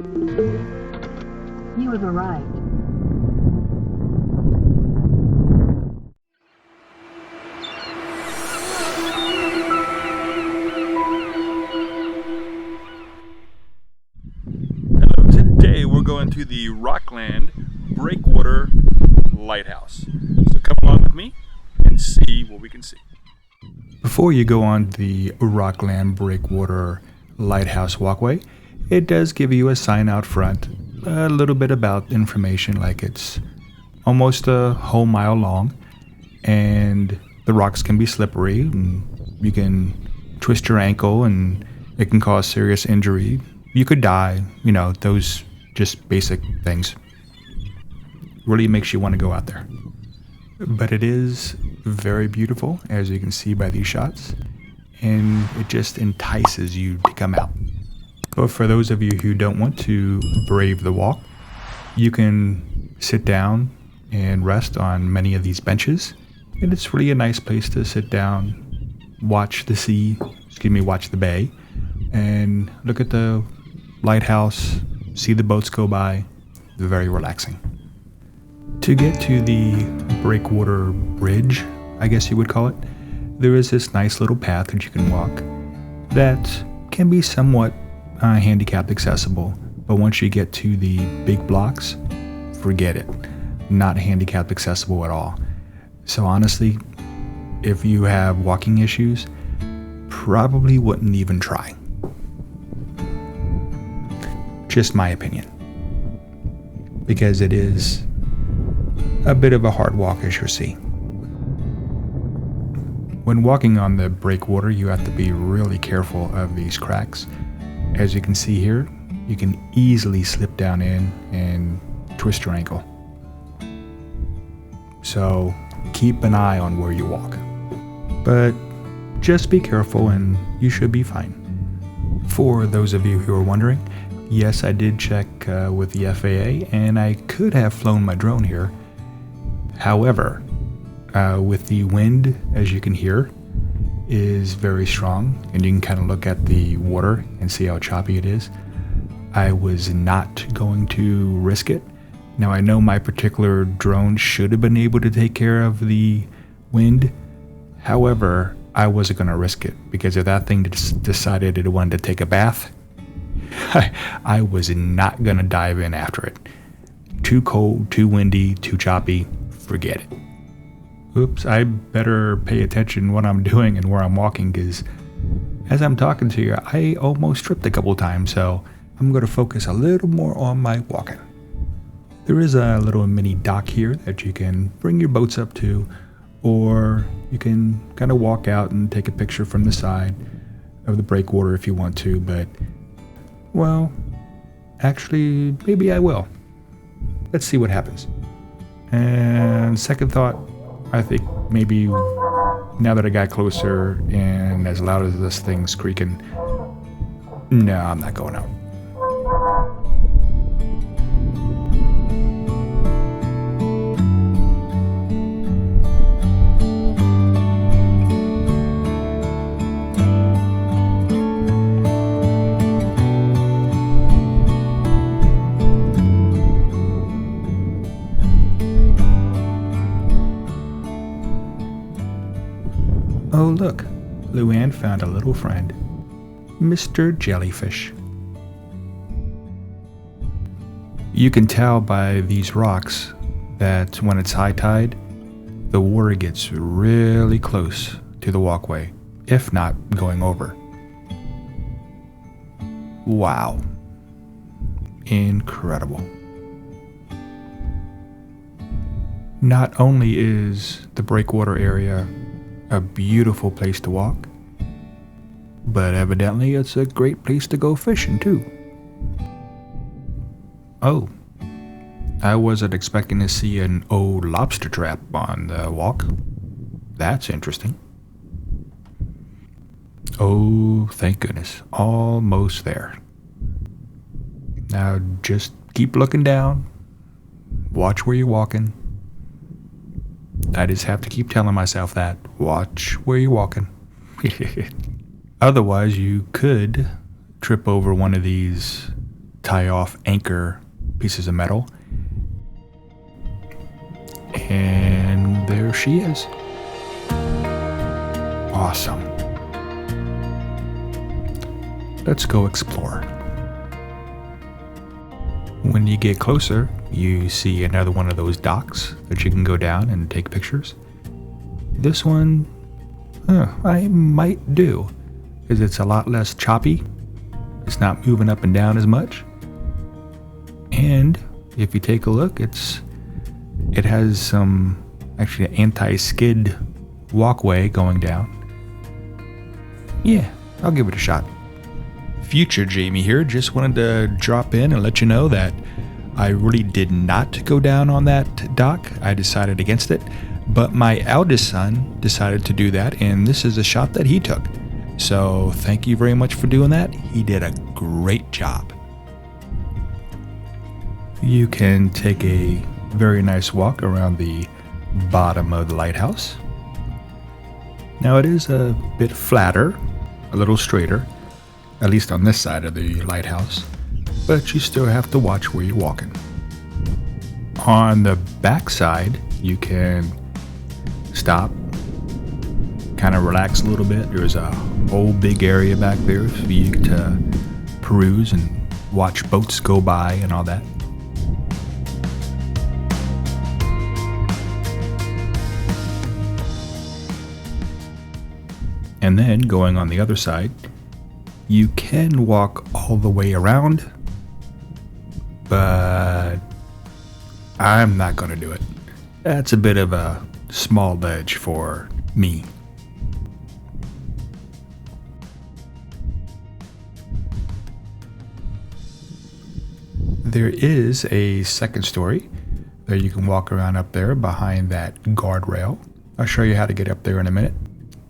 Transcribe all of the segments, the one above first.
You have arrived. Hello, today we're going to the ROCKLAND Breakwater Lighthouse. So come along with me and see what we can see. Before you go on the ROCKLAND Breakwater Lighthouse walkway, it does give you a sign out front, a little bit about information, like it's almost a whole mile long and the rocks can be slippery and you can twist your ankle and it can cause serious injury. You could die, those just basic things. Really makes you want to go out there. But it is very beautiful, as you can see by these shots, and it just entices you to come out. But for those of you who don't want to brave the walk, you can sit down and rest on many of these benches, and it's really a nice place to sit down, watch the bay, and look at the lighthouse, see the boats go by. Very relaxing. To get to the breakwater bridge, I guess you would call it, there is this nice little path that you can walk that can be somewhat handicap accessible, but once you get to the big blocks, forget it. Not handicap accessible at all. So honestly, if you have walking issues, probably wouldn't even try. Just my opinion. Because it is a bit of a hard walk, as you'll see. When walking on the breakwater, you have to be really careful of these cracks. As you can see here, you can easily slip down in and twist your ankle. So keep an eye on where you walk. But just be careful and you should be fine. For those of you who are wondering, yes, I did check with the FAA and I could have flown my drone here. However, with the wind, as you can hear, is very strong, and you can kind of look at the water and see how choppy it is. I was not going to risk it. Now, I know my particular drone should have been able to take care of the wind. However, I wasn't going to risk it, because if that thing decided it wanted to take a bath, I was not going to dive in after it. Too cold, too windy, too choppy. Forget it. Oops, I better pay attention what I'm doing and where I'm walking, because as I'm talking to you, I almost tripped a couple times, so I'm going to focus a little more on my walking. There is a little mini dock here that you can bring your boats up to, or you can kind of walk out and take a picture from the side of the breakwater if you want to, but, well, actually, maybe I will. Let's see what happens. And second thought, I think maybe now that I got closer and as loud as this thing's creaking, no, I'm not going out. Oh look, Luann found a little friend, Mr. Jellyfish. You can tell by these rocks that when it's high tide, the water gets really close to the walkway, if not going over. Wow. Incredible. Not only is the breakwater area a beautiful place to walk, but evidently it's a great place to go fishing too. Oh, I wasn't expecting to see an old lobster trap on the walk. That's interesting. Oh, thank goodness, almost there. Now just keep looking down, watch where you're walking. I just have to keep telling myself that. Watch where you're walking. Otherwise, you could trip over one of these tie off anchor pieces of metal. And there she is. Awesome. Let's go explore. When you get closer, you see another one of those docks that you can go down and take pictures. This one, I might do, because it's a lot less choppy. It's not moving up and down as much. And if you take a look, it has some actually an anti-skid walkway going down. Yeah, I'll give it a shot. Future Jamie here, just wanted to drop in and let you know that I really did not go down on that dock. I decided against it, but my eldest son decided to do that, and this is a shot that he took. So thank you very much for doing that. He did a great job. You can take a very nice walk around the bottom of the lighthouse. Now it is a bit flatter, a little straighter, at least on this side of the lighthouse, but you still have to watch where you're walking. On the back side, you can stop, kind of relax a little bit. There's a whole big area back there for you to peruse and watch boats go by and all that. And then going on the other side, you can walk all the way around, but I'm not going to do it. That's a bit of a small ledge for me. There is a second story that you can walk around up there behind that guardrail. I'll show you how to get up there in a minute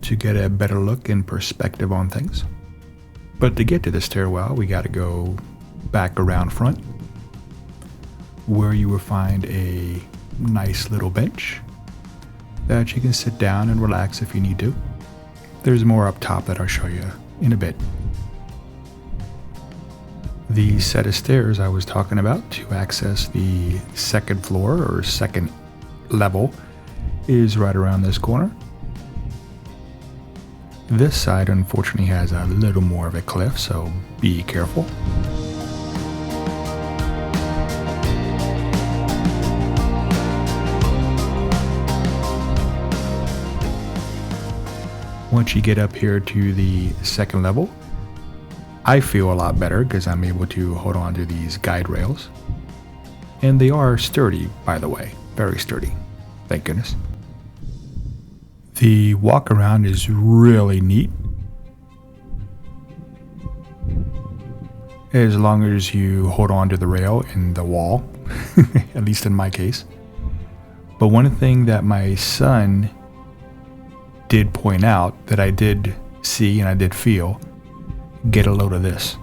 to get a better look and perspective on things. But to get to the stairwell, we got to go back around front, where you will find a nice little bench that you can sit down and relax if you need to. There's more up top that I'll show you in a bit. The set of stairs I was talking about to access the second floor or second level is right around this corner. This side unfortunately has a little more of a cliff, so be careful. Once you get up here to the second level, I feel a lot better because I'm able to hold on to these guide rails. And they are sturdy, by the way, very sturdy, thank goodness. The walk around is really neat, as long as you hold on to the rail in the wall, at least in my case. But one thing that my son did point out that I did see and I did feel, get a load of this.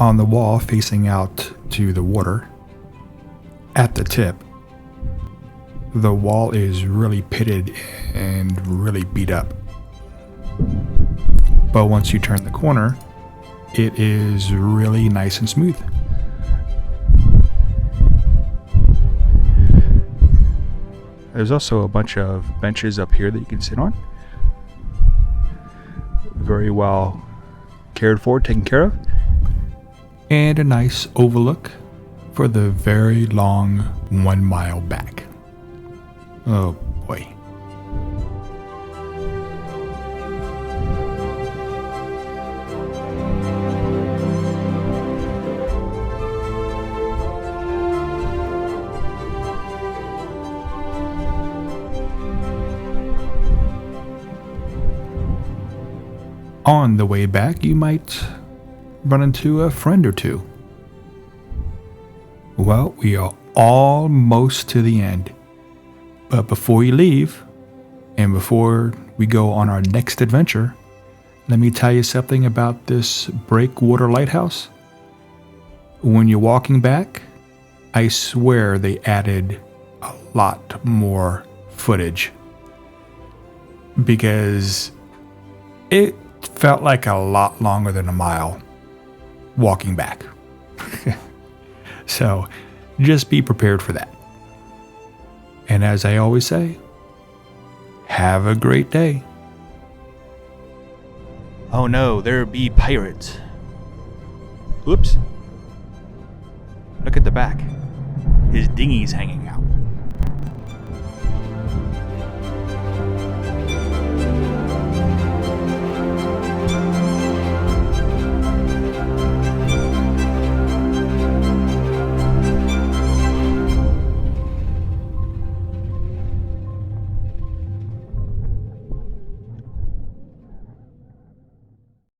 On the wall facing out to the water, at the tip, the wall is really pitted and really beat up. But once you turn the corner, it is really nice and smooth. There's also a bunch of benches up here that you can sit on. Very well cared for, taken care of. And a nice overlook for the very long 1 mile back. Oh boy. On the way back, you might run into a friend or two. Well, we are almost to the end. But before you leave, and before we go on our next adventure, let me tell you something about this breakwater lighthouse. When you're walking back, I swear they added a lot more footage, because it felt like a lot longer than a mile walking back. So just be prepared for that. And as I always say, have a great day. Oh no, there be pirates. Oops. Look at the back. His dinghy's hanging